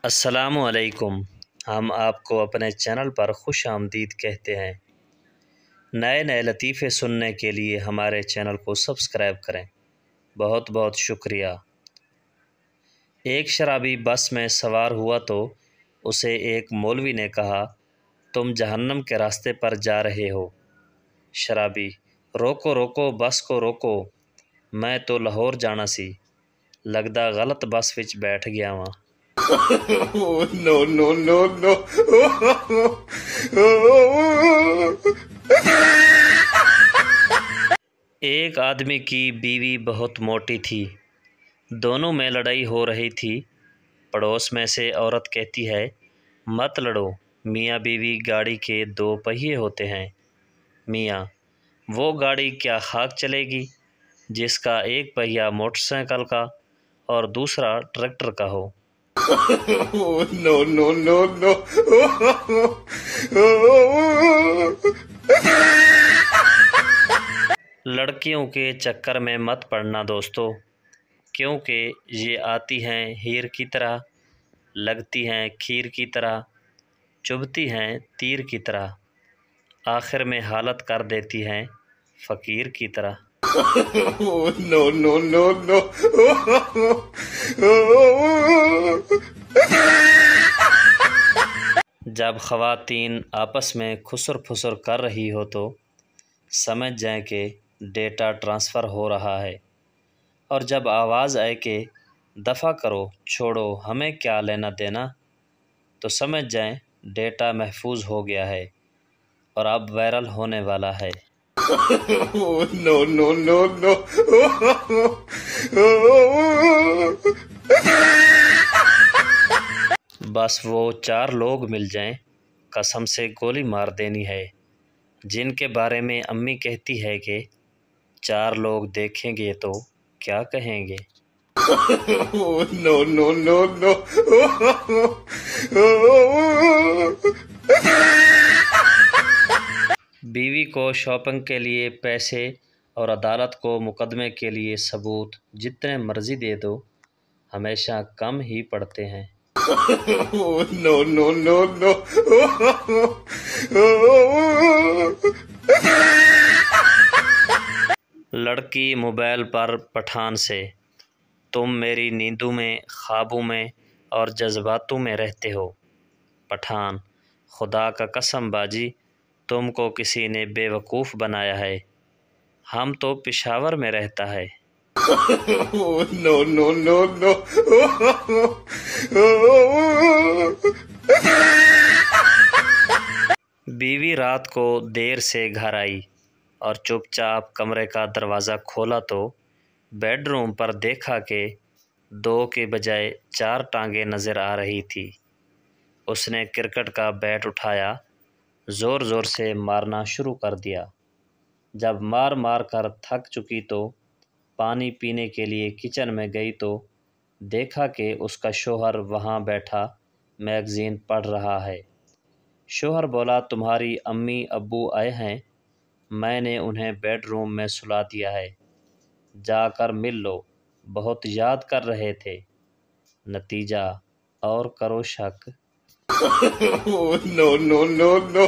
السلام علیکم۔ ہم آپ کو اپنے چینل پر خوش آمدید کہتے ہیں۔ نئے نئے لطیفے سننے کے لیے ہمارے چینل کو سبسکرائب کریں۔ بہت بہت شکریہ۔ ایک شرابی بس میں سوار ہوا تو اسے ایک مولوی نے کہا، تم جہنم کے راستے پر جا رہے ہو۔ شرابی: روکو روکو، بس کو روکو، میں تو لاہور جانا سی، لگدا غلط بس وچ بیٹھ گیا واں۔ No, no, no, no. ایک آدمی کی بیوی بہت موٹی تھی، دونوں میں لڑائی ہو رہی تھی۔ پڑوس میں سے عورت کہتی ہے، مت لڑو، میاں بیوی گاڑی کے 2 پہیے ہوتے ہیں۔ میاں: وہ گاڑی کیا خاک چلے گی جس کا ایک پہیہ موٹر سائیکل کا اور دوسرا ٹریکٹر کا ہو۔ No, no, no, no. لڑکیوں کے چکر میں مت پڑنا دوستو، کیونکہ یہ آتی ہیں ہیر کی طرح، لگتی ہیں کھیر کی طرح، چبھتی ہیں تیر کی طرح، آخر میں حالت کر دیتی ہیں فقیر کی طرح۔ No, no, no, no. جب خواتین آپس میں خسر پھسر کر رہی ہو تو سمجھ جائیں کہ ڈیٹا ٹرانسفر ہو رہا ہے، اور جب آواز آئے کہ دفع کرو چھوڑو ہمیں کیا لینا دینا، تو سمجھ جائیں ڈیٹا محفوظ ہو گیا ہے اور اب وائرل ہونے والا ہے۔ No, no, no, no. بس وہ 4 لوگ مل جائیں، قسم سے گولی مار دینی ہے، جن کے بارے میں امی کہتی ہے کہ 4 لوگ دیکھیں گے تو کیا کہیں گے۔ No, no, no, no. بیوی کو شاپنگ کے لیے پیسے اور عدالت کو مقدمے کے لیے ثبوت جتنے مرضی دے دو، ہمیشہ کم ہی پڑتے ہیں۔ No, no, no, no. لڑکی موبائل پر پٹھان سے، تم میری نیندوں میں، خوابوں میں اور جذباتوں میں رہتے ہو۔ پٹھان: خدا کا قسم باجی، تم کو کسی نے بے وقوف بنایا ہے، ہم تو پشاور میں رہتا ہے۔ No, no, no, no. بیوی رات کو دیر سے گھر آئی اور چپ چاپ کمرے کا دروازہ کھولا تو بیڈ روم پر دیکھا کہ 2 کے بجائے 4 ٹانگیں نظر آ رہی تھی۔ اس نے کرکٹ کا بیٹ اٹھایا، زور زور سے مارنا شروع کر دیا۔ جب مار مار کر تھک چکی تو پانی پینے کے لیے کچن میں گئی تو دیکھا کہ اس کا شوہر وہاں بیٹھا میگزین پڑھ رہا ہے۔ شوہر بولا، تمہاری امی ابو آئے ہیں، میں نے انہیں بیڈ روم میں سلا دیا ہے، جا کر مل لو، بہت یاد کر رہے تھے۔ نتیجہ اور کرو شک۔ No, no, no, no.